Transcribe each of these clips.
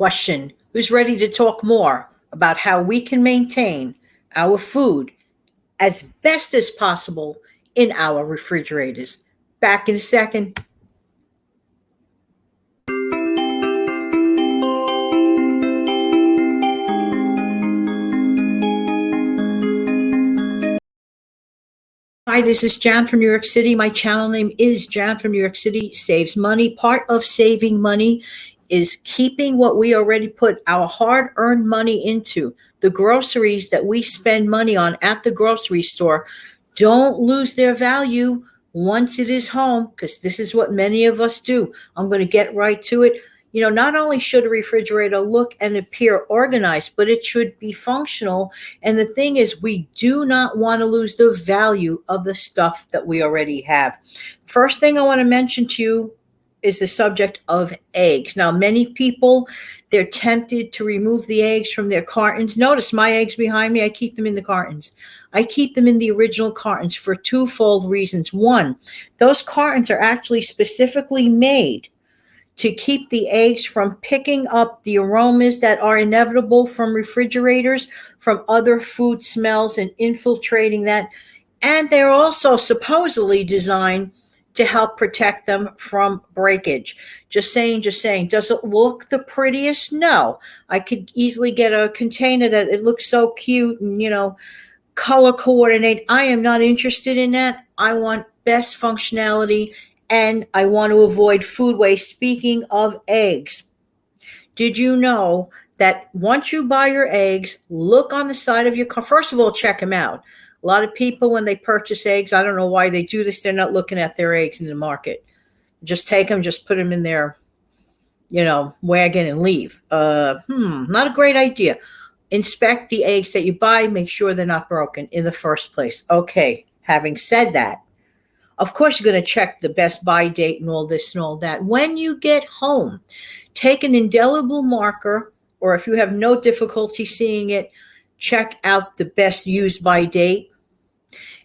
Question: who's ready to talk more about how we can maintain our food as best as possible in our refrigerators? Back in a second. Hi, this is Jan from New York City. My channel name is Jan from New York City Saves Money. Part of saving money is keeping what we already put our hard-earned money into. The groceries that we spend money on at the grocery store don't lose their value once it is home, because this is what many of us do. I'm going to get right to it. Not only should a refrigerator look and appear organized, but it should be functional. And the thing is, we do not want to lose the value of the stuff that we already have. First thing I want to mention to you is the subject of eggs. Now, many people, they're tempted to remove the eggs from their cartons. Notice my eggs behind me, I keep them in the cartons. I keep them in the original cartons for twofold reasons. One, those cartons are actually specifically made to keep the eggs from picking up the aromas that are inevitable from refrigerators, from other food smells, and infiltrating that. And they're also supposedly designed to help protect them from breakage. Just saying. Does it look the prettiest? No. I could easily get a container that it looks so cute and, color coordinate. I am not interested in that. I want best functionality, and I want to avoid food waste. Speaking of eggs, did you know that once you buy your eggs, look on the side of your car? First of all, check them out. A lot of people, when they purchase eggs, I don't know why they do this. They're not looking at their eggs in the market. Just take them, just put them in their, wagon and leave. Not a great idea. Inspect the eggs that you buy. Make sure they're not broken in the first place. Okay, having said that, of course, you're going to check the best buy date and all this and all that. When you get home, take an indelible marker, or if you have no difficulty seeing it, check out the best use by date.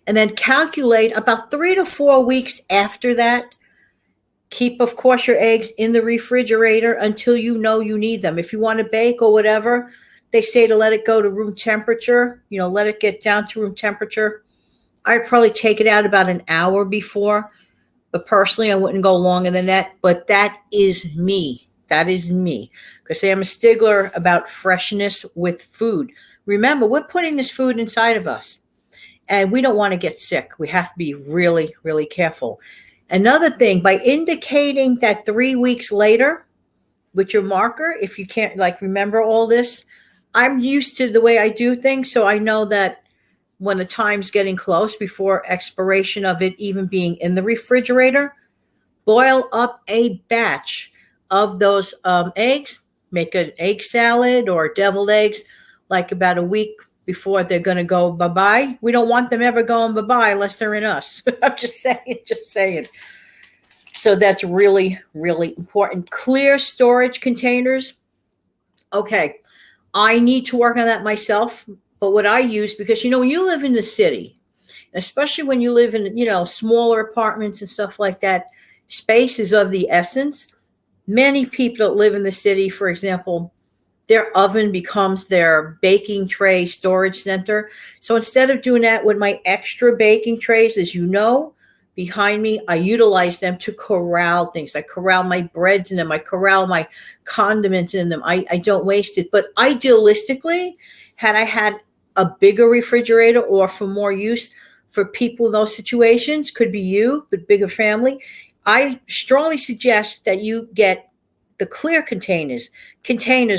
And then calculate about 3 to 4 weeks after that. Keep, of course, your eggs in the refrigerator until you know you need them. If you want to bake or whatever, they say to let it go to room temperature, let it get down to room temperature. I'd probably take it out about an hour before, but personally, I wouldn't go longer than that. But that is me. Because I'm a stickler about freshness with food. Remember, we're putting this food inside of us, and we don't want to get sick. We have to be really, really careful. Another thing, by indicating that 3 weeks later with your marker, if you can't remember all this, I'm used to the way I do things, so I know that when the time's getting close before expiration of it even being in the refrigerator, boil up a batch of those eggs, make an egg salad or deviled eggs like about a week before they're going to go bye-bye. We don't want them ever going bye-bye unless they're in us. I'm just saying. So that's really, really important. Clear storage containers. Okay, I need to work on that myself. But what I use, because, when you live in the city, especially when you live in, smaller apartments and stuff like that, space is of the essence. Many people that live in the city, for example, their oven becomes their baking tray storage center. So instead of doing that with my extra baking trays, as you know, behind me, I utilize them to corral things. I corral my breads in them. I corral my condiments in them. I don't waste it. But idealistically, had I had a bigger refrigerator, or for more use for people in those situations, could be you, but bigger family, I strongly suggest that you get the clear containers,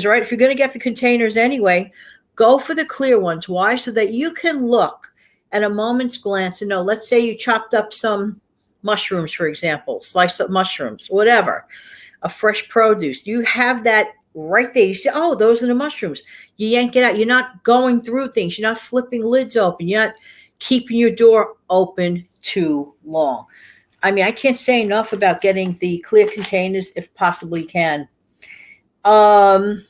right? If you're going to get the containers anyway, go for the clear ones. Why? So that you can look at a moment's glance and know, let's say you chopped up some mushrooms, for example, sliced up mushrooms, whatever, a fresh produce. You have that right there. You say, oh, those are the mushrooms. You yank it out. You're not going through things. You're not flipping lids open. You're not keeping your door open too long. I mean, I can't say enough about getting the clear containers if possibly can. Now,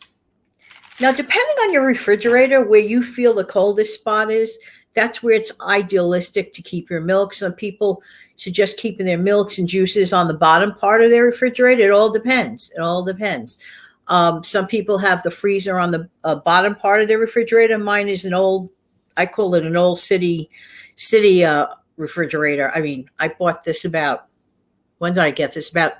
depending on your refrigerator, where you feel the coldest spot is, that's where it's idealistic to keep your milk. Some people suggest keeping their milks and juices on the bottom part of their refrigerator. It all depends. Some people have the freezer on the bottom part of their refrigerator. Mine is an old, I call it an old city refrigerator. I mean, I bought this about, when did I get this? About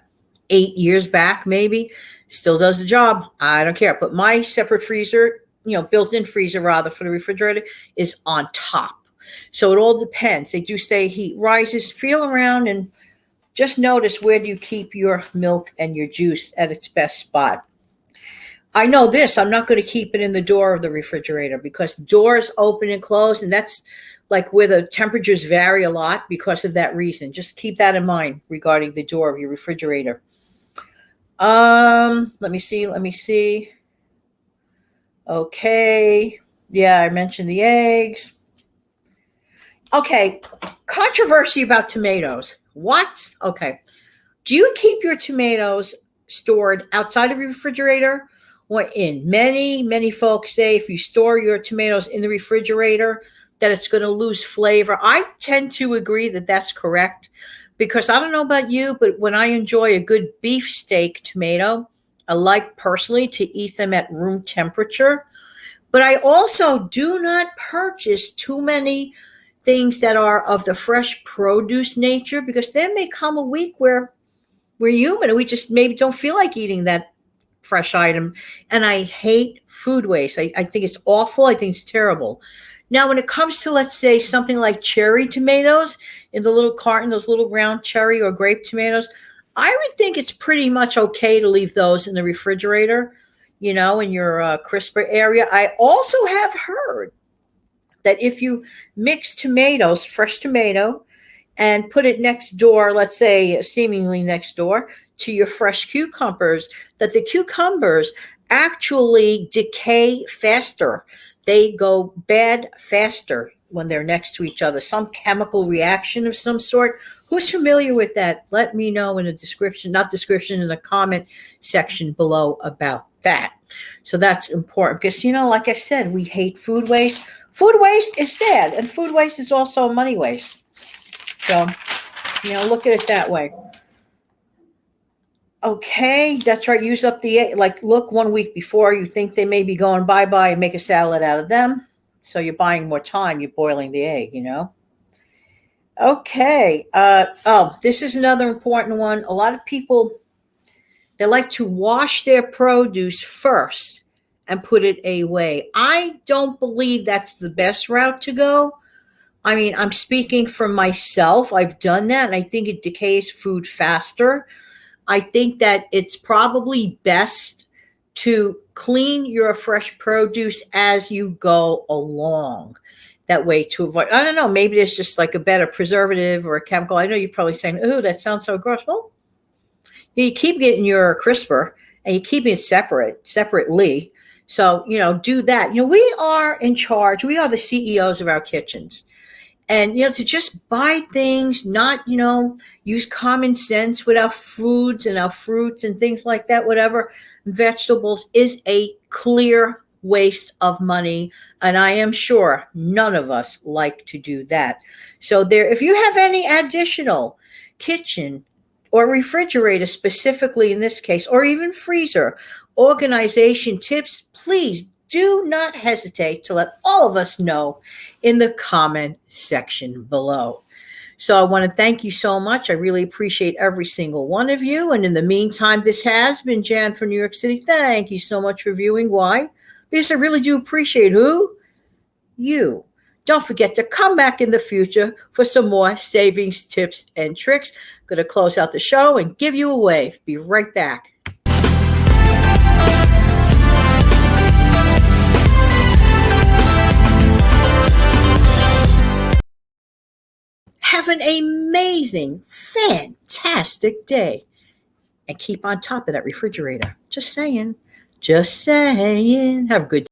8 years back, maybe. Still does the job. I don't care. But my separate freezer, built-in freezer rather for the refrigerator, is on top. So it all depends. They do say heat rises. Feel around and just notice, where do you keep your milk and your juice at its best spot. I know this, I'm not going to keep it in the door of the refrigerator, because doors open and close, and that's like where the temperatures vary a lot because of that reason. Just keep that in mind regarding the door of your refrigerator. Let me see. Okay. Yeah, I mentioned the eggs. Okay. Controversy about tomatoes. What? Okay. Do you keep your tomatoes stored outside of your refrigerator or in? Many folks say if you store your tomatoes in the refrigerator, that it's going to lose flavor. I tend to agree that that's correct, because I don't know about you, but when I enjoy a good beefsteak tomato, I like personally to eat them at room temperature. But I also do not purchase too many things that are of the fresh produce nature, because there may come a week where we're human and we just maybe don't feel like eating that fresh item. And I hate food waste. I think it's awful. I think it's terrible. Now, when it comes to, let's say, something like cherry tomatoes in the little carton, those little round cherry or grape tomatoes, I would think it's pretty much okay to leave those in the refrigerator, in your crisper area. I also have heard that if you mix tomatoes, fresh tomato, and put it next door, let's say seemingly next door to your fresh cucumbers, that the cucumbers actually decay faster. They go bad faster when they're next to each other. Some chemical reaction of some sort. Who's familiar with that? Let me know in the description, in the comment section below about that. So that's important because, like I said, we hate food waste. Food waste is sad, and food waste is also money waste. So, look at it that way. Okay, that's right. Use up the, look 1 week before, you think they may be going bye-bye, and make a salad out of them. So you're buying more time. You're boiling the egg, Okay. This is another important one. A lot of people, they like to wash their produce first and put it away. I don't believe that's the best route to go. I mean, I'm speaking for myself. I've done that, and I think it decays food faster. I think that it's probably best to clean your fresh produce as you go along. That way to avoid, I don't know, maybe there's just like a better preservative or a chemical. I know you're probably saying, oh, that sounds so gross. Well, you keep getting your crisper and you keep it separately. So, do that. We are in charge. We are the CEOs of our kitchens. And, to just buy things, not, use common sense with our foods and our fruits and things like that, whatever, vegetables, is a clear waste of money. And I am sure none of us like to do that. So if you have any additional kitchen or refrigerator, specifically in this case, or even freezer organization tips, please do not hesitate to let all of us know in the comment section below. So I want to thank you so much. I really appreciate every single one of you. And in the meantime, this has been Jan from New York City. Thank you so much for viewing. Why? Because I really do appreciate who? You. Don't forget to come back in the future for some more savings tips and tricks. I'm going to close out the show and give you a wave. Be right back. Have an amazing, fantastic day. And keep on top of that refrigerator. Just saying. Have a good day.